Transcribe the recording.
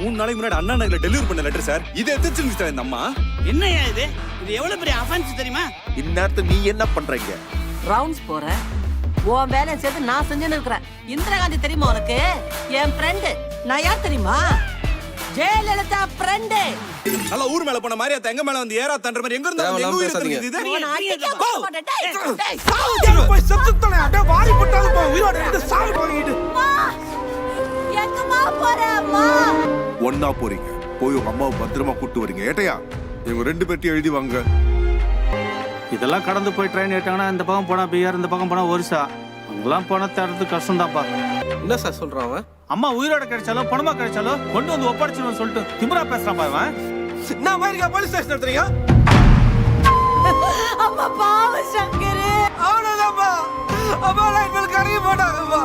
3 நாளைக்கு முன்னாடி அண்ணா நகர்ல டெலிவரி பண்ண லெட்டர் சார். இதை எதிர்த்து சார் இந்த அம்மா. என்னையா இது? இது எவ்வளவு பெரிய அஃபென்ஸ் தெரியுமா? இந்நேரத்து நீ என்ன பண்றீங்க? ரவுண்ட்ஸ் போறேன். உன் வேலையை சேர்த்து நான் செஞ்சுன்னு இருக்கிறேன். இந்திரா காந்தி தெரியுமா உனக்கு? என் ஃப்ரெண்டு. நான் யார் தெரியுமா? ஜெயலலிதா ஃப்ரெண்டு. நல்லா ஊர் மேல போன மாதிரி எங்க மேல வந்து ஏறா தண்ற மாதிரி எங்க இருந்தா எங்க ஊர் இருக்குது இது? போய் செத்துட்டல அப்படியே வாரி போட்டால போ உயிரோட இருந்து சாவு போயிடு. எங்கம்மா போறம்மா? ஒண்ணா போறீங்க. போய் உங்க அம்மாவை பத்திரமா கூட்டி வரீங்க. ஏட்டையா இவங்க 2 பேர்ட்டி எழுதி வாங்க. இதெல்லாம் கடந்து போய் ட்ரெயின் ஏட்டாங்கன்னா இந்த பக்கம் போனா பீகார், இந்த பக்கம் போனா ஒரிசா. அங்கெல்லாம் போனா தேடுறது கஷ்டம் தான்ப்பா. என்ன சார் சொல்றான் அவன்? அம்மா உயிரோட கிடைச்சாலும் பணமா கிடைச்சாலும் கொண்டு வந்து ஒப்படைச்சிடும் சொல்லிட்டு திமிரா பேசுறான்ப்பா இவன். நான் அமெரிக்கா போலீஸ் ஸ்டேஷன் எடுத்துறீங்க? அம்மா பாவ சங்கரே. அவ்வளவுதான்ப்பா. அம்மா லைஃப்ல கறங்கி போட்டாங்கப்பா.